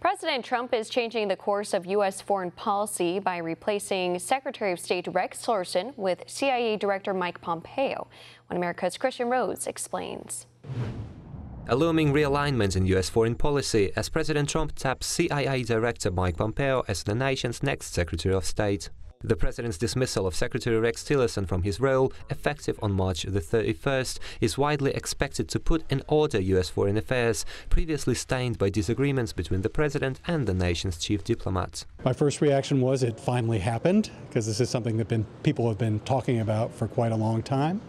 President Trump is changing the course of U.S. foreign policy by replacing Secretary of State Rex Tillerson with CIA Director Mike Pompeo. One America's Kristian Rouz explains. A looming realignment in U.S. foreign policy as President Trump taps CIA Director Mike Pompeo as the nation's next Secretary of State. The president's dismissal of Secretary Rex Tillerson from his role, effective on March the 31st, is widely expected to put in order U.S. foreign affairs, previously stained by disagreements between the president and the nation's chief diplomat. My first reaction was it finally happened, because this is something that people have been talking about for quite a long time.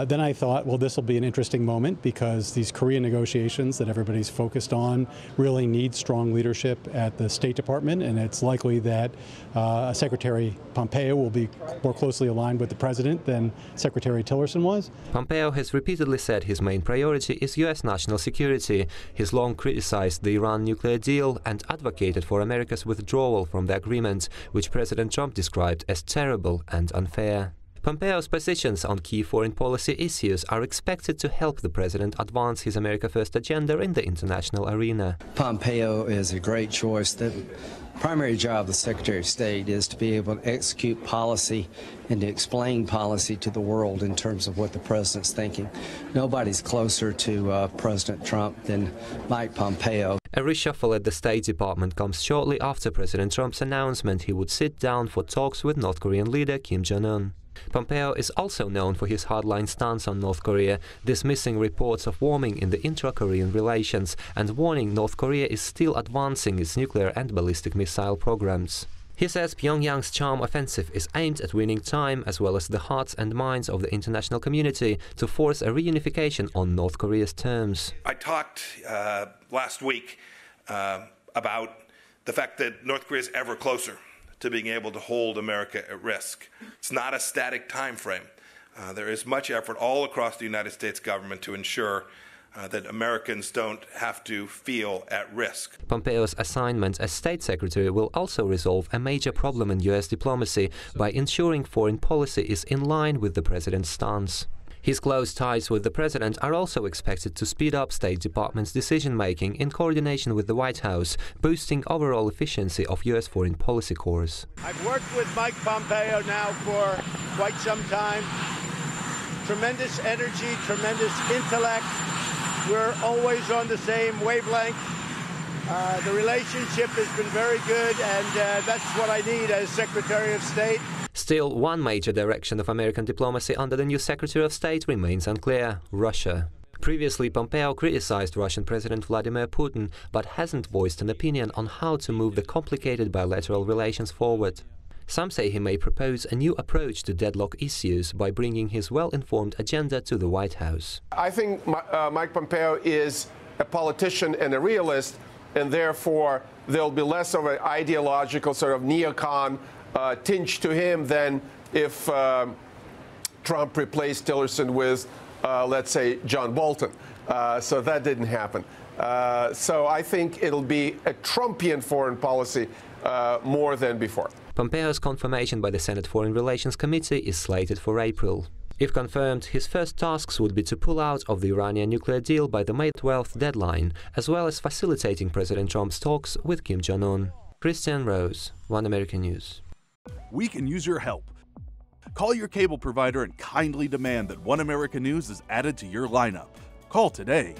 Then I thought, well, this will be an interesting moment because these Korean negotiations that everybody's focused on really need strong leadership at the State Department, and it's likely that Secretary Pompeo will be more closely aligned with the president than Secretary Tillerson was. Pompeo has repeatedly said his main priority is U.S. national security. He's long criticized the Iran nuclear deal and advocated for America's withdrawal from the agreement, which President Trump described as terrible and unfair. Pompeo's positions on key foreign policy issues are expected to help the president advance his America First agenda in the international arena. Pompeo is a great choice. The primary job of the Secretary of State is to be able to execute policy and to explain policy to the world in terms of what the president's thinking. Nobody's closer to President Trump than Mike Pompeo. A reshuffle at the State Department comes shortly after President Trump's announcement he would sit down for talks with North Korean leader Kim Jong-un. Pompeo is also known for his hardline stance on North Korea, dismissing reports of warming in the intra-Korean relations and warning North Korea is still advancing its nuclear and ballistic missile programs. He says Pyongyang's charm offensive is aimed at winning time as well as the hearts and minds of the international community to force a reunification on North Korea's terms. I talked last week about the fact that North Korea is ever closer to being able to hold America at risk. It's not a static time frame. There is much effort all across the United States government to ensure that Americans don't have to feel at risk. Pompeo's assignment as State Secretary will also resolve a major problem in U.S. diplomacy by ensuring foreign policy is in line with the president's stance. His close ties with the president are also expected to speed up State Department's decision-making in coordination with the White House, boosting overall efficiency of U.S. foreign policy course. I've worked with Mike Pompeo now for quite some time. Tremendous energy, tremendous intellect. We're always on the same wavelength. The relationship has been very good, and that's what I need as Secretary of State. Still, one major direction of American diplomacy under the new Secretary of State remains unclear: Russia. Previously, Pompeo criticized Russian President Vladimir Putin, but hasn't voiced an opinion on how to move the complicated bilateral relations forward. Some say he may propose a new approach to deadlock issues by bringing his well-informed agenda to the White House. I think Mike Pompeo is a politician and a realist, and therefore there'll be less of an ideological sort of neocon tinge to him than if Trump replaced Tillerson with, let's say, John Bolton. So that didn't happen. So I think it'll be a Trumpian foreign policy more than before. Pompeo's confirmation by the Senate Foreign Relations Committee is slated for April. If confirmed, his first tasks would be to pull out of the Iranian nuclear deal by the May 12th deadline, as well as facilitating President Trump's talks with Kim Jong-un. Kristian Rouz, One American News. We can use your help. Call your cable provider and kindly demand that One American News is added to your lineup. Call today.